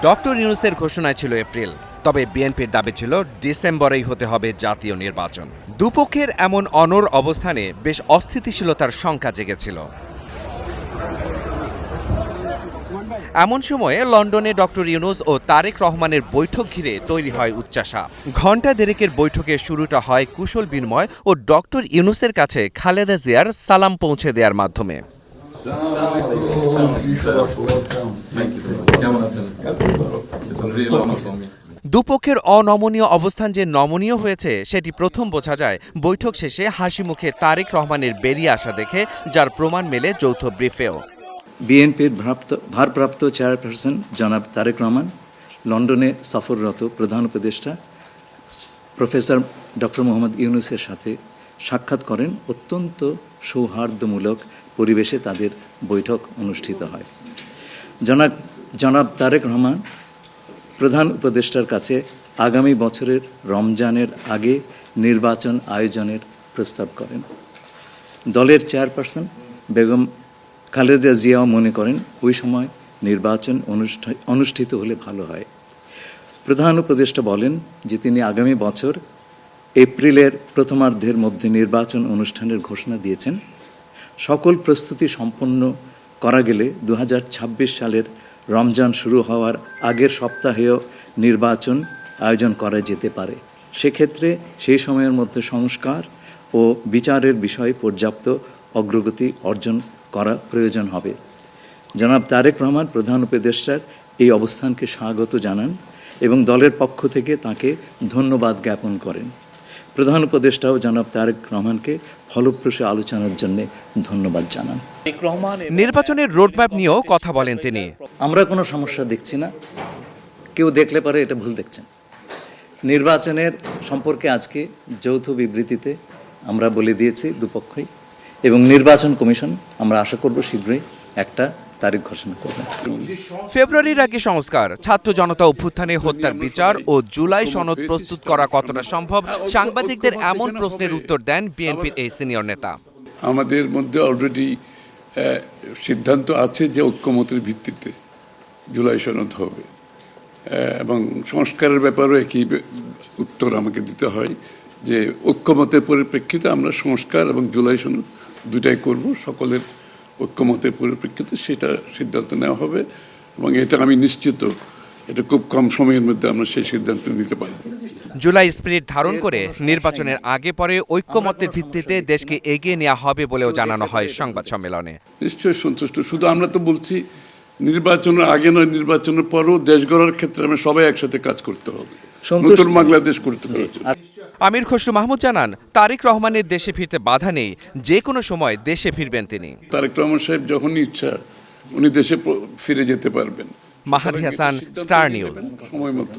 Doctor ইউনূসের ঘোষণায় ছিল April, তবে বিএনপির দাবি ছিল ডিসেম্বরেই হতে হবে জাতীয় নির্বাচন। দুপক্ষের এমন অনড় অবস্থানে বেশ অস্থিতিশীলতার শঙ্কা জেগেছিল। এমন সময়ে লন্ডনে ডক্টর ইউনূস ও তারেক রহমানের বৈঠক ঘিরে তৈরি হয় উচ্চাসা। ঘণ্টা দেড়েকের বৈঠকের শুরুটা হয় কুশল বিনিময় ও ডক্টর ইউনূসের কাছে খালেদা জিয়ার সালাম পৌঁছে দেওয়ার মাধ্যমে। দুপক্ষের অনমনীয় অবস্থান যে নমনীয় হয়েছে সেটি প্রথম বোঝা যায় বৈঠক শেষে হাসি মুখে তারেক রহমানের বেরিয়ে আসা দেখে, যার প্রমাণ মেলে যৌথ ব্রিফেও। বিএনপির ভারপ্রাপ্ত চেয়ারপারসন জনাব তারেক রহমান লন্ডনে সফররত প্রধান উপদেষ্টা প্রফেসর ডক্টর মোহাম্মদ ইউনূসের সাথে সাক্ষাৎ করেন। অত্যন্ত সৌহার্দ্যমূলক পরিবেশে তাদের বৈঠক অনুষ্ঠিত হয়। জনাব তারেক রহমান প্রধান উপদেষ্টার কাছে আগামী বছরের রমজানের আগে নির্বাচন আয়োজনের প্রস্তাব করেন। দলের চেয়ারপারসন বেগম খালেদা জিয়াও মনে করেন ওই সময় নির্বাচন অনুষ্ঠিত হলে ভালো হয়। প্রধান উপদেষ্টা বলেন যে তিনি আগামী বছর এপ্রিলের প্রথমার্ধের মধ্যে নির্বাচন অনুষ্ঠানের ঘোষণা দিয়েছেন। সকল প্রস্তুতি সম্পন্ন করা গেলে 2026 সালের রমজান শুরু হওয়ার আগের সপ্তাহেও নির্বাচন আয়োজন করা যেতে পারে। সেক্ষেত্রে সেই সময়ের মধ্যে সংস্কার ও বিচারের বিষয়ে পর্যাপ্ত অগ্রগতি অর্জন করা প্রয়োজন হবে। জনাব তারেক রহমান প্রধান উপদেষ্টার এই অবস্থানকে স্বাগত জানান এবং দলের পক্ষ থেকে তাকে ধন্যবাদ জ্ঞাপন করেন। প্রধান উপদেষ্টাও জনাব তারেক রহমানকে ফলপ্রসূ আলোচনার জন্য ধন্যবাদ জানান। নির্বাচনের রোডম্যাপ নিয়েও কথা বলেন তিনি। আমরা কোনো সমস্যা দেখছি না, কেউ দেখলে পারে এটা ভুল দেখছেন। নির্বাচনের সম্পর্কে আজকে যৌথ বিবৃতিতে আমরা বলে দিয়েছি দুপক্ষই, এবং নির্বাচন কমিশন আমরা আশা করব শীঘ্রই একটা তারিখ ঘোষণা করবে। ফেব্রুয়ারির আগে সংস্কার, ছাত্র জনতা অভ্যুত্থানে হত্যার বিচার ও জুলাই সনদ প্রস্তুত করা কতটা সম্ভব, সাংবাদিকদের এমন প্রশ্নের উত্তর দেন বিএনপির এই সিনিয়র নেতা। আমাদের মধ্যে অলরেডি সিদ্ধান্ত আছে যে ঐক্যমতের ভিত্তিতে জুলাই সনদ হবে, এবং সংস্কারের ব্যাপারেও একই উত্তর আমাকে দিতে হয় যে ঐক্যমতের পরিপ্রেক্ষিতে আমরা সংস্কার এবং জুলাই সনদ দুটাই করব। সকলের ঐক্যমতের পরিপ্রেক্ষিতে সেটা সিদ্ধান্ত নেওয়া হবে, এবং এটা আমি নিশ্চিত এটা খুব কম সময়ের মধ্যে আমরা সেই সিদ্ধান্ত নিতে পারব। জুলাই স্পিরিট ধারণ করে নির্বাচনের আগে পরে ঐক্যমতের ভিত্তিতে দেশকে এগিয়ে নেওয়া হবে বলেও জানানো হয় সংবাদ সম্মেলনে। নিশ্চয়ই সন্তুষ্ট। শুধু আমরা তো বলছি নির্বাচনের আগে নয়, নির্বাচনের পরও দেশ গড়ার ক্ষেত্রে আমরা সবাই একসাথে কাজ করতে হবে, নতুন বাংলাদেশ করতে হবে। আমির খসরু মাহমুদ জানান, তারেক রহমানের দেশে ফিরতে বাধা নেই, যে কোনো সময় দেশে ফিরবেন তিনি। তারেক রহমান সাহেব যখনই ইচ্ছা উনি দেশে ফিরে যেতে পারবেন। মাহাদি হাসান, স্টার নিউজ। সময় মতো